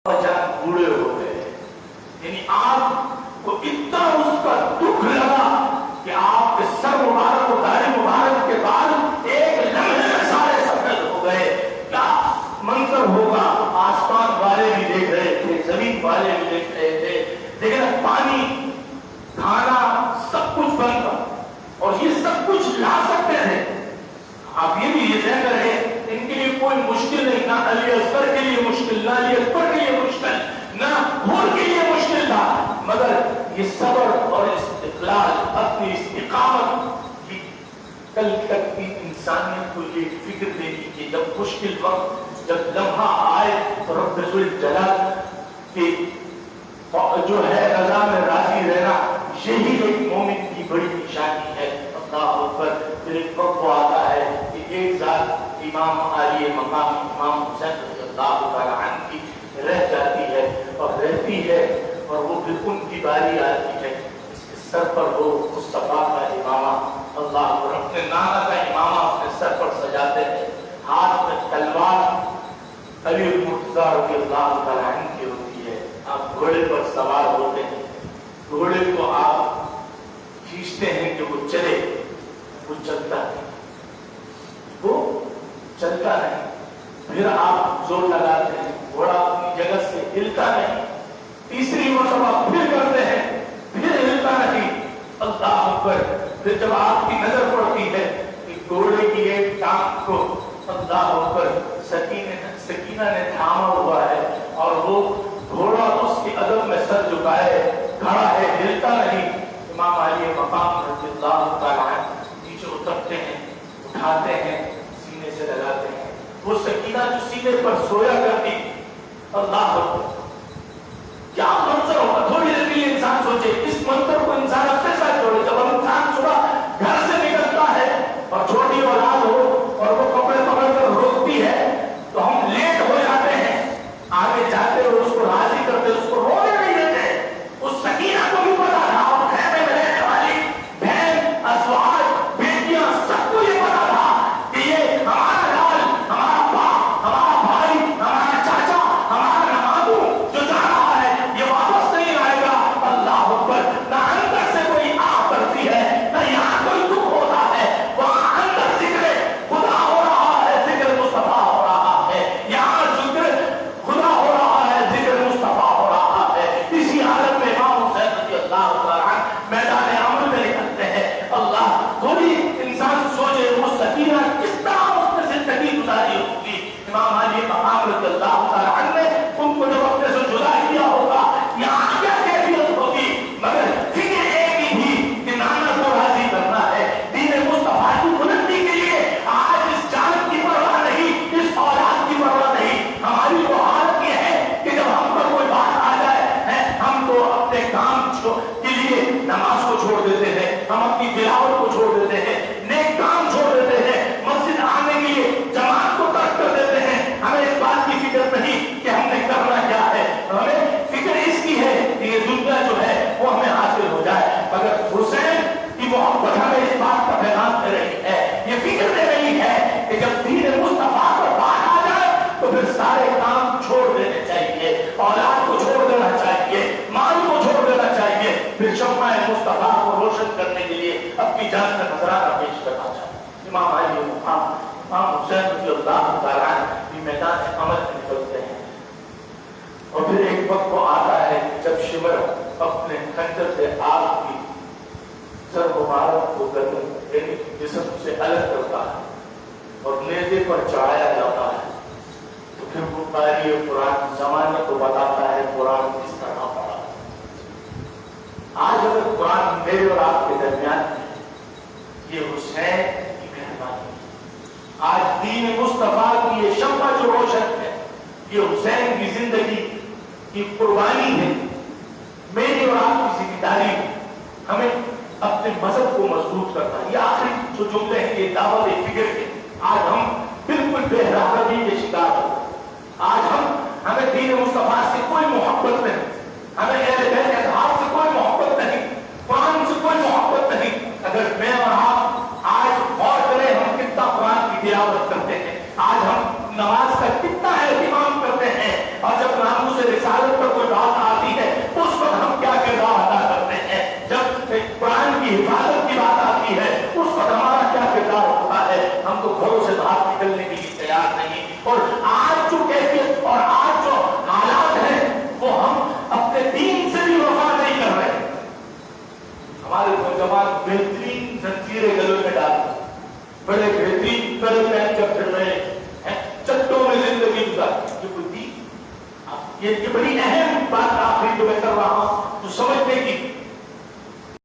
بوڑھے ہو گئے، یعنی آپ کو اتنا اس کا دکھ لگا کہ آپ کے سر مبارک و داڑھی مبارک کے بعد ایک لمحے میں سارے سفید ہو گئے۔ کیا منظر ہوگا؟ آسمان والے بھی دیکھ رہے تھے، زمین والے بھی دیکھ رہے تھے، لیکن پانی کھانا سب کچھ بند تھا اور یہ سب کچھ لا سکتے تھے۔ آپ یہ بھی یہ ذہن رہے ان کے لیے کوئی مشکل نہیں، نہ علی اصغر کے لیے مشکل، نہ علی اکبر کے لیے مشکل، نہ حور کے لیے مشکل تھا، مگر یہ صبر اور استقلال، اپنی استقامت کی کل تک کی انسانیت کو یہ فکر دیتی کہ جب مشکل وقت، جب لمحہ آئے تو رب ذوالجلال کی جو ہے رضا میں راضی رہنا، یہی ایک مومن کی بڑی نشانی ہے۔ اللہ اکبر۔ پھر ایک وقت آتا ہے کہ ایک ذات امام عالی مقام امام حسین رضی اللہ تعالی عنہ کی رہ جاتی ہے اور رہتی ہے، اور وہ پھر ان کی باری آتی ہے، اس کے سر پر وہ مصطفیٰ کا امامہ، اللہ اکبر، اپنے نانا کا امامہ اپنے سر پر سجاتے ہیں، ہاتھ میں تلوار علی المرتضیٰ رضی اللہ تعالی عنہ کی ہوتی ہے۔ آپ گھوڑے پر سوار ہوتے ہیں، گھوڑے کو آپ کھینچتے ہیں کہ وہ چلے، وہ چلتا نہیں، وہ چلتا نہیں، پھر آپ زور لگاتے ہیں، گھوڑا اپنی جگہ سے ہلتا نہیں، تیسری مرتبہ پھر کرتے ہیں، پھر ہلتا نہیں، اللہ اکبر۔ پھر جب آپ کی نظر پڑتی ہے کہ گھوڑے کی ایک ٹانگ کو اللہ اکبر سکینہ نے تھاما ہوا ہے اور وہ گھوڑا اس کے عدم میں سر جھکائے کھڑا ہے، ہلتا نہیں، امام علی مقام رضی اللہ تعالی عنہ نیچے اترتے ہیں، اٹھاتے ہیں، سینے سے لگاتے ہیں، وہ سکینہ جو سینے پر سویا کرتی، اللہ اکبر، کیا منظر ہوگا؟ تھوڑی دیر کے لیے انسان سوچے، اس منظر کو انسان اپنے ساتھ جوڑے۔ جب انسان صبح گھر سے نکلتا ہے اور چھوٹی اولاد ہو اور وہ کپڑے پکڑ کر روکتی ہے تو ہم لیٹ ہو جاتے ہیں، آگے جاتے اور اس کو راضی کرتے، اس کو رونے نہیں دیتے۔ اس سکینہ کو بھی پتا تھا، اور خیمے میں رہنے والی بہن، ازواج، بیٹیاں، سب کو یہ پتا تھا کہ یہ ہمارا لال، ہمارا باپ، ہمارا بھائی، ہمارا چاچا، ہمارا نمازو جو جا رہا ہے، یہ واپس نہیں آئے گا۔ اللہ اکبر۔ نہ اندر سے کوئی آہ کرتی ہے، نہ یہاں کوئی دکھ ہوتا ہے، وہاں اندر ذکر خدا ہو رہا ہے، ذکر مصطفیٰ ہو رہا ہے، یہاں ذکر خدا ہو رہا ہے، ذکر مصطفیٰ ہو رہا ہے۔ اسی حالت میں امام حسین رضی اللہ تعالی عنہ میدان عمل میں نکلتے ہیں۔ اللہ، تھوڑی انسان سوچے وہ سکینہ کس طرح اس نے زندگی گزاری ہوگی۔ امام علی مقام رضی اللہ تعالی عنہ نے ان کو جب اپنے سے جدا کیا ہوگا، یہاں کیا کیفیت ہوگی، مگر فکر ایک ہی تھی کہ نانا کو راضی کرنا ہے، دین مصطفیٰ کی بلندی کے لیے۔ آج اس جان کی پرواہ نہیں، اس اولاد کی پرواہ نہیں، ہماری تو حالت یہ ہے کہ جب ہم پر کوئی بات آ جائے ہم تو اپنے کام کے لیے نماز کو چھوڑ دیتے ہیں، ہم اپنی تلاوت کو چھوڑ دیتے ہیں، نیک کام چھوڑ دیتے ہیں، مسجد آنے کے لیے جماعت کو ترک کر دیتے ہیں۔ ہمیں اس بات کی فکر نہیں کہ ہم نے کرنا کیا ہے، ہمیں فکر اس کی ہے کہ یہ دنیا جو ہے وہ ہمیں حاصل ہو جائے۔ مگر حسین کی محبت ہمیں اس بات کا پیغام دے رہی ہے، یہ فکر دے رہی ہے کہ جب دین مصطفیٰ پر بات آ جائے تو پھر سارے کام چھوڑ دینے چاہیے، اولاد کو چھوڑ دینا چاہیے، مال کو چھوڑ دینا چاہیے، پھر شمع مصطفیٰ کو روشن کرنے کے لیے اپنی جان کا نذرانہ پیش کرنا چاہیے۔ امام علی مقام امام حسین رضی اللہ تعالی عنہ بھی میدان عمل میں نکلتے ہیں، اور پھر ایک وقت وہ آتا ہے جب شمر اپنے خنجر سے آگ کی سر مبارک کو گردن یعنی جسم سے الگ کرتا ہے اور نیزے پر چڑھایا جاتا ہے، تو پھر وہ قاری قرآن زمانے کو بتاتا ہے قرآن کس طرح پڑھا۔ آج اگر قرآن میرے اور آپ کے درمیان ہے، یہ حسین کی مہربانی، آج دین مصطفیٰ کی یہ شمع جو روشن ہے، یہ حسین کی زندگی کی قربانی ہے۔ میری اور آپ کی ذمہ داری ہے ہمیں اپنے مذہب کو مضبوط کرنا۔ یہ آخری جو جملے ہیں یہ دعوت فکر کے، آج ہم بالکل بے رغبتی کے شکار ہو گئے۔ آج ہمیں دین مصطفیٰ سے کوئی محبت نہیں، ہمیں اہل بیت اطہار سے کوئی محبت نہیں، قرآن سے کوئی محبت نہیں۔ اگر میں اور آپ آج غور کریں ہم کتنا قرآن کی تلاوت کرتے ہیں، آج ہم نماز کا کتنا اہتمام کرتے ہیں، اور جب ناموس اور آج جو کیفیت اور آج جو حالات ہیں وہ ہم اپنے دین سے بھی وفا نہیں کر رہے. ہمارے نوجوان بہترین زنجیریں گلوں میں ڈال بڑے بہترین کپڑے پہن کر پھر رہے